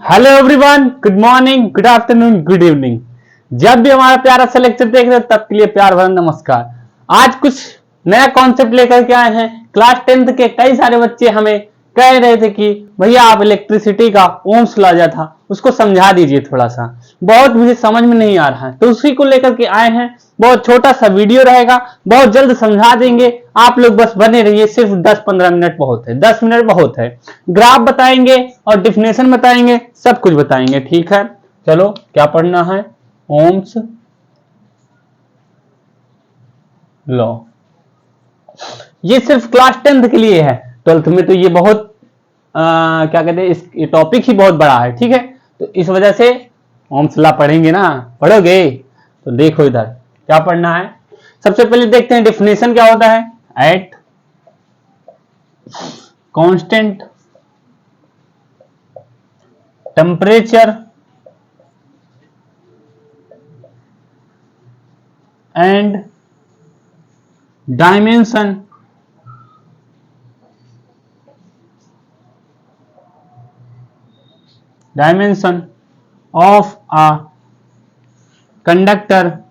Hello everyone, good morning, good afternoon, good evening. जब भी हमारा प्यारा सा लेक्चर देख रहे हो तब के लिए प्यार भरा नमस्कार। आज कुछ नया कॉन्सेप्ट लेकर के आए हैं। क्लास 10th के कई सारे बच्चे हमें कह रहे थे कि भैया आप इलेक्ट्रिसिटी का ओम्स लॉ जो था उसको समझा दीजिए थोड़ा सा, बहुत मुझे समझ में नहीं आ रहा है। तो उसी को लेकर के आए हैं। बहुत छोटा सा वीडियो रहेगा, बहुत जल्द समझा देंगे। आप लोग बस बने रहिए, सिर्फ 10-15 मिनट बहुत है, 10 मिनट बहुत है। ग्राफ बताएंगे और डिफिनेशन बताएंगे, सब कुछ बताएंगे, ठीक है। चलो क्या पढ़ना है? Ohm's law. ये सिर्फ क्लास 10th के लिए है। 12th में तो ये बहुत क्या कहते हैं, इस टॉपिक ही बहुत बड़ा है, ठीक है। तो इस वजह से ओम्स लॉ पढ़ेंगे ना, पढ़ोगे तो देखो इधर क्या पढ़ना है। सबसे पहले देखते हैं डिफिनेशन क्या होता है। At constant temperature and dimension of a conductor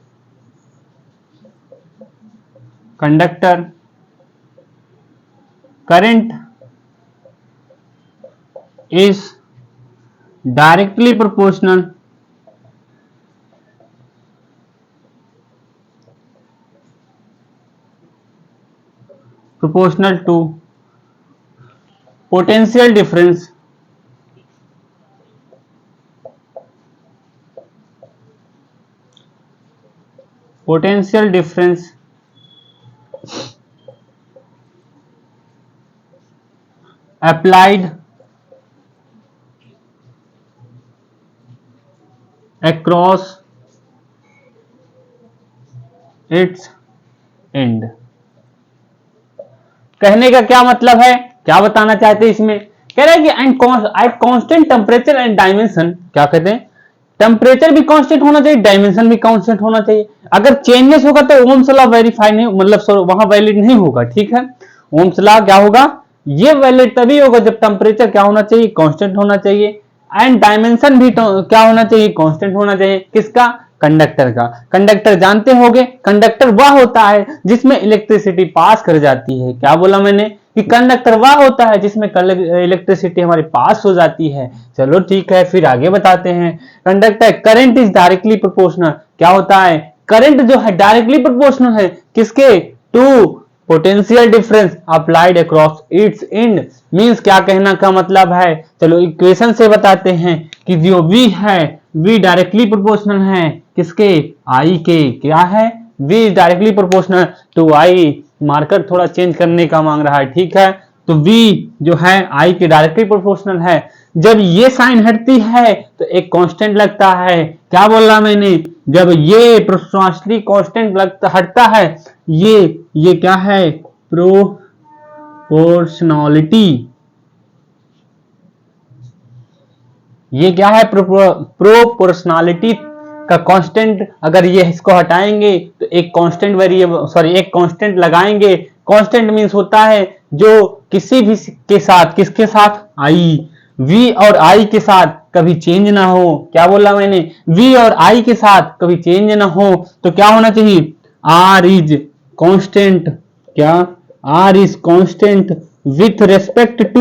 current is directly proportional to potential difference applied across its end। कहने का क्या मतलब है, क्या बताना चाहते हैं इसमें? कह रहे हैं कि at constant temperature and dimension, क्या कहते हैं, टेम्परेचर भी कांस्टेंट होना चाहिए, डायमेंशन भी कांस्टेंट होना चाहिए। अगर चेंजेस होगा तो ओम्स लॉ वेरीफाई नहीं, मतलब वहां वैलिड नहीं होगा, ठीक है। ओम्स लॉ क्या होगा, ये वैलिड तभी होगा जब टेम्परेचर क्या होना चाहिए, कांस्टेंट होना चाहिए, एंड डायमेंशन भी क्या होना चाहिए, कांस्टेंट होना चाहिए। किसका? कंडक्टर का। कंडक्टर जानते होंगे, कंडक्टर वह होता है जिसमें इलेक्ट्रिसिटी पास कर जाती है। क्या बोला मैंने कि कंडक्टर वह होता है जिसमें इलेक्ट्रिसिटी हमारे पास हो जाती है। चलो ठीक है, फिर आगे बताते हैं। Conductor current is directly proportional. क्या होता है? करंट जो है डायरेक्टली प्रोपोर्शनल है किसके? To potential difference applied across its end. Means क्या कहना का मतलब है, चलो इक्वेशन से बताते हैं कि जो V है, V डायरेक्टली प्रोपोर्शनल है किसके? I के। क्या है? V directly proportional to I। Marker थोड़ा चेंज करने का मांग रहा है, ठीक है। तो V जो है I के डायरेक्टली प्रोपोर्शनल है। जब ये साइन हटती है तो एक कांस्टेंट लगता है। क्या बोला मैंने? जब ये प्रोपोर्शनलिटी कांस्टेंट हटता है, ये क्या है? प्रोपोर्शनलिटी। ये क्या है? प्रोपोर्शनलिटी का कांस्टेंट। अगर ये इसको हटाएंगे तो एक कांस्टेंट वेरिएबल, एक कांस्टेंट लगाएंगे। कांस्टेंट मींस होता है जो किसी भी के साथ, किसके साथ? I। V और I के साथ कभी चेंज ना हो। क्या बोला मैंने? V और I के साथ कभी चेंज ना हो तो क्या होना चाहिए? R is constant. क्या? R is constant with respect to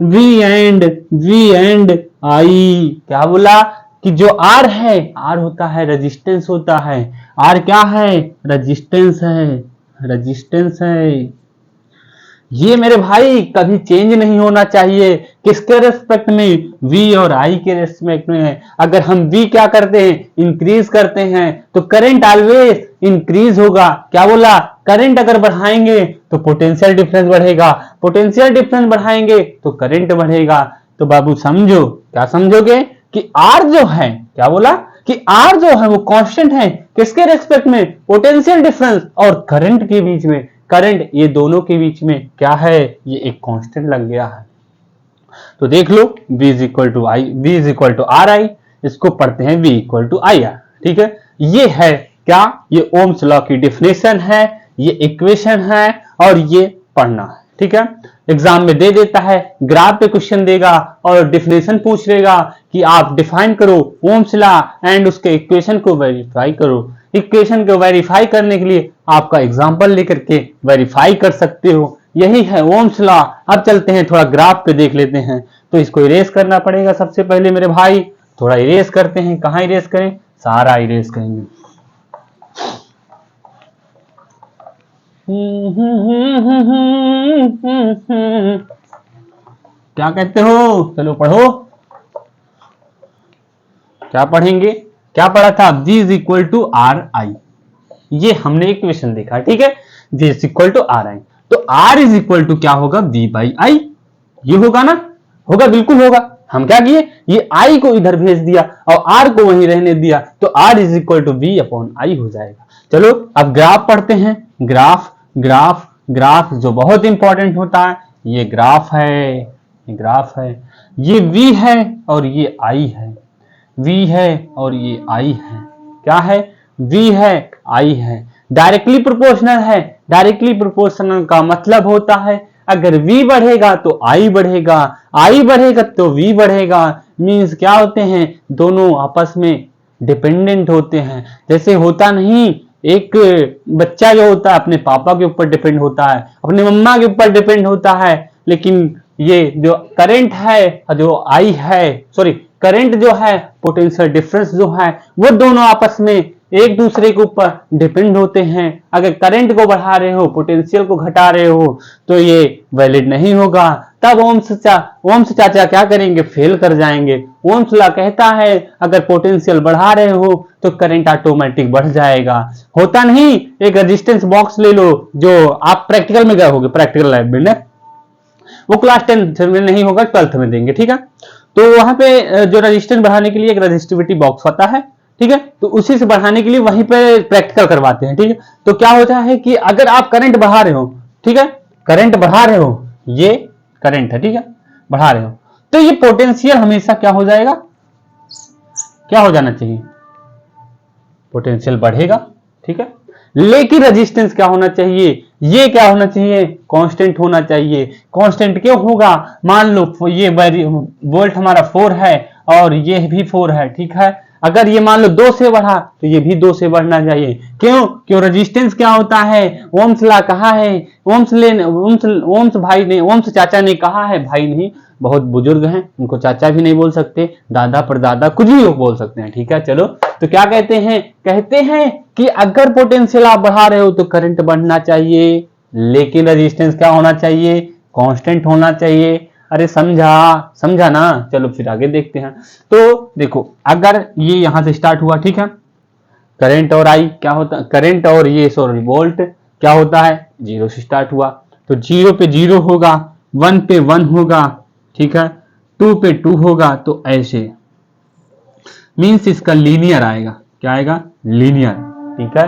V and I। क्या बोला कि जो R है, R होता है रेजिस्टेंस होता है। R क्या है? रेजिस्टेंस है। ये मेरे भाई कभी चेंज नहीं होना चाहिए। किसके रेस्पेक्ट में? V और I के रेस्पेक्ट में। अगर हम V क्या करते हैं? इंक्रीज करते हैं तो करंट ऑलवेज इंक्रीज होगा। क्या बोला? करंट अगर बढ़ाएंगे तो पोटेंशियल डिफरेंस बढ़ेगा, पोटेंशियल डिफरेंस बढ़ाएंगे तो करंट बढ़ेगा। तो बाबू समझो, क्या समझोगे कि R जो है, क्या बोला कि R जो है वो कांस्टेंट है किसके रेस्पेक्ट में? पोटेंशियल डिफरेंस और करंट के बीच में। करंट ये दोनों के बीच में क्या है? ये एक कांस्टेंट लग गया है। तो देख लो V is equal to R I. इसको पढ़ते हैं V equal to I R, ठीक है। ये है क्या? ये ओम्स लॉ की डेफिनेशन है, ये इक्वेशन है और ये पढ़ना है। ठीक है, एग्जाम में दे देता है, ग्राफ पे क्वेश्चन देगा और डिफिनेशन पूछ लेगा कि आप डिफाइन करो ओम्स लॉ एंड उसके इक्वेशन को वेरीफाई करो। इक्वेशन को वेरीफाई करने के लिए आपका एग्जाम्पल लेकर के वेरीफाई कर सकते हो, यही है ओम्स लॉ। अब चलते हैं थोड़ा ग्राफ पे देख लेते हैं। तो इसको इरेज करना पड़ेगा सबसे पहले मेरे भाई, थोड़ा इरेज करते हैं। कहाँ इरेज करें, सारा इरेज करेंगे। क्या कहते हो, चलो पढ़ो। क्या पढ़ेंगे, क्या पढ़ा था, v is equal to R I, ये हमने इक्वेशन देखा, ठीक है, v is equal to R I. तो r इज इक्वल टू क्या होगा, v बाई आई, ये होगा ना, होगा, बिल्कुल होगा। हम क्या किए, ये i को इधर भेज दिया और r को वहीं रहने दिया, तो r is equal to v upon I हो जाएगा। चलो अब ग्राफ पढ़ते हैं। ग्राफ ग्राफ ग्राफ जो बहुत इंपॉर्टेंट होता है, ये ग्राफ है, ये ग्राफ है, ये v है और ये i है, v है और ये i है। क्या है, v है, i है, डायरेक्टली प्रोपोर्शनल है। डायरेक्टली प्रोपोर्शनल का मतलब होता है अगर v बढ़ेगा तो i बढ़ेगा, i बढ़ेगा तो v बढ़ेगा। मींस क्या होते हैं, दोनों आपस में डिपेंडेंट होते हैं। जैसे होता नहीं, एक बच्चा जो होता है अपने पापा के ऊपर डिपेंड होता है, अपने मम्मा के ऊपर डिपेंड होता है, लेकिन ये जो करंट है, जो आई है, सॉरी करंट जो है, पोटेंशियल डिफरेंस जो है, वो दोनों आपस में एक दूसरे के ऊपर डिपेंड होते हैं। अगर करंट को बढ़ा रहे हो, पोटेंशियल को घटा रहे हो, तो ये वैलिड नहीं होगा। तब ओम्स चाचा क्या करेंगे, फेल कर जाएंगे। ओम्स लॉ कहता है अगर पोटेंशियल बढ़ा रहे हो तो करंट ऑटोमेटिक बढ़ जाएगा। होता नहीं, एक रेजिस्टेंस बॉक्स ले लो, जो आप प्रैक्टिकल में गए होगे, प्रैक्टिकल लैब में, वो क्लास 10 में नहीं होगा, 12th में देंगे, ठीक है। तो वहां पे जो रेजिस्टेंस बढ़ाने के लिए एक रेजिस्टिविटी बॉक्स होता है, ठीक है, तो उसी से बढ़ाने के लिए वहीं पे प्रैक्टिकल करवाते हैं, ठीक है। तो क्या होता है कि अगर आप करंट बढ़ा रहे हो, ठीक है, करंट बढ़ा रहे हो, ये करंट है, ठीक है, बढ़ा रहे हो, तो ये पोटेंशियल हमेशा क्या हो जाएगा, क्या हो जाना चाहिए, पोटेंशियल बढ़ेगा, ठीक है। लेकिन रेजिस्टेंस क्या होना चाहिए, ये क्या होना चाहिए, कांस्टेंट होना चाहिए। कांस्टेंट क्यों होगा, मान लो ये वोल्ट हमारा 4 है और ये भी 4 है, ठीक है। अगर ये मान लो 2 से बढ़ा तो ये भी 2 से बढ़ना चाहिए। क्यों रेजिस्टेंस क्या होता है, ओम्स लॉ कहा है, ओम्स भाई ने, ओम्स चाचा ने कहा है, भाई नहीं, बहुत बुजुर्ग हैं, उनको चाचा भी नहीं बोल सकते, दादा परदादा कुछ भी बोल सकते हैं, ठीक है। चलो तो क्या कहते हैं कि अगर पोटेंशियल आप बढ़ा रहे हो तो करंट बढ़ना चाहिए, लेकिन रेजिस्टेंस क्या होना चाहिए, कांस्टेंट होना चाहिए। अरे समझा ना। चलो फिर आगे देखते हैं। तो देखो अगर ये यहां से स्टार्ट हुआ, ठीक है, करंट और आई क्या होता है, करंट और ये सॉरी वोल्ट क्या होता है, 0 से स्टार्ट हुआ, तो 0 पे 0 होगा, 1 पे 1 होगा, ठीक है, 2 पे 2 होगा, तो ऐसे मींस इसका लीनियर आएगा। क्या आएगा, लीनियर, ठीक है,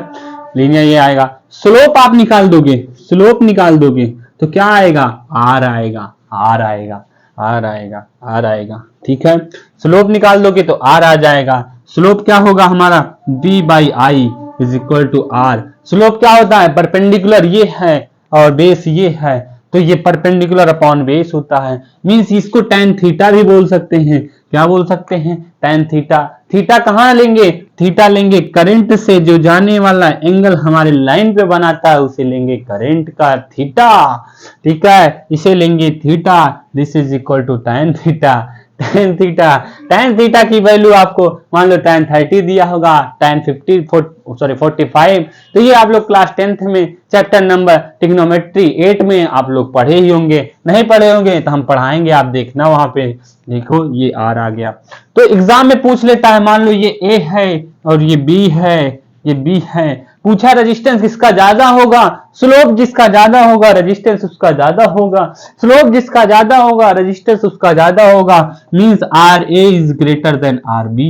लीनियर ये आएगा। स्लोप आप निकाल दोगे, स्लोप निकाल दोगे तो क्या आएगा, आर आएगा, आर आएगा, आर आएगा, आर आएगा, ठीक है। स्लोप निकाल दोगे तो आर आ जाएगा। स्लोप क्या होगा हमारा, b by I is equal to R. Slope क्या होता है, परपेंडिकुलर ये है और बेस ये है, तो ये परपेंडिकुलर अपॉन बेस होता है। मींस इसको tan थीटा भी बोल सकते हैं। क्या बोल सकते हैं, tan थीटा। थीटा कहां लेंगे, थीटा लेंगे करंट से जो जाने वाला एंगल हमारे लाइन पे बनाता है, उसे लेंगे करंट का थीटा, ठीक है, इसे लेंगे theta. This is equal to tan theta. tan theta की वैल्यू आपको मान लो tan 30 दिया होगा, tan 45, तो ये आप लोग क्लास 10th में चैप्टर नंबर ट्रिग्नोमेट्री 8 में आप लोग पढ़े ही होंगे। नहीं पढ़े होंगे तो हम पढ़ाएंगे, आप देखना वहां पे, देखो ये आर आ गया। तो एग्जाम में पूछ लेता है, मान लो ये ए है और ये बी है, ये बी है, पूछा रेजिस्टेंस किसका ज्यादा होगा, स्लोप जिसका ज्यादा होगा रेजिस्टेंस उसका ज्यादा होगा, स्लोप जिसका ज्यादा होगा रेजिस्टेंस उसका ज्यादा होगा। Means R A is greater than R B,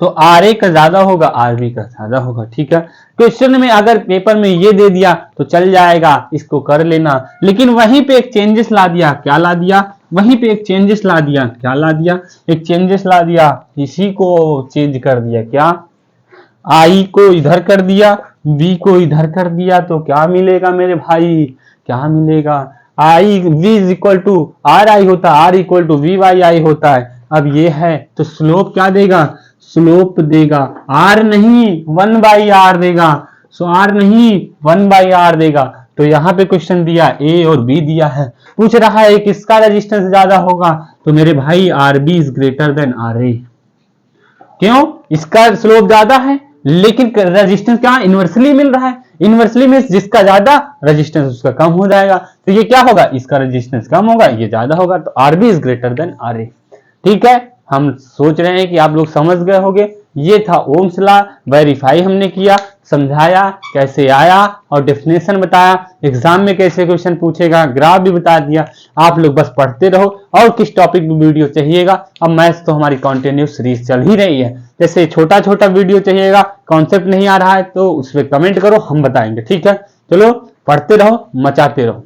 तो आर ए का ज्यादा होगा, आर बी का ज्यादा होगा, ठीक है। क्वेश्चन में अगर पेपर में ये दे दिया तो चल जाएगा, इसको कर लेना, लेकिन वहीं पे एक चेंजेस ला दिया। क्या ला दिया, वहीं पे एक चेंजेस ला दिया। क्या ला दिया, एक चेंजेस ला दिया, इसी को चेंज कर दिया। क्या, आई को इधर कर दिया, बी को इधर कर दिया, तो क्या मिलेगा मेरे भाई, क्या मिलेगा, I V is equal to R I होता है, R equal to V by I होता है। अब ये है तो स्लोप क्या देगा, स्लोप देगा आर नहीं 1/r देगा, सो आर नहीं 1/r देगा। तो यहाँ पे क्वेश्चन दिया ए और बी दिया है, पूछ रहा है किसका रेजिस्टेंस ज्यादा होगा, तो मेरे भाई R B is greater than R A. क्यों, इसका स्लोप ज्यादा है लेकिन रेजिस्टेंस क्या इनवर्सली मिल रहा है, इनवर्सली में जिसका ज्यादा रेजिस्टेंस उसका कम हो जाएगा, तो ये क्या होगा, इसका रेजिस्टेंस कम होगा ये ज्यादा होगा, तो R B is greater than R A. ठीक है, हम सोच रहे हैं कि आप लोग समझ गए होंगे। ये था ओम्स लॉ, वेरीफाई हमने किया, समझाया कैसे आया और डेफिनेशन बताया, एग्जाम में कैसे क्वेश्चन पूछेगा ग्राफ भी बता दिया। आप लोग बस पढ़ते रहो, और किस टॉपिक में वीडियो चाहिएगा, अब मैथ्स तो हमारी कंटिन्यू सीरीज चल ही रही है, जैसे छोटा छोटा वीडियो चाहिएगा, कॉन्सेप्ट नहीं आ रहा है तो उस पर कमेंट करो, हम बताएंगे। ठीक है, चलो पढ़ते रहो, मचाते रहो।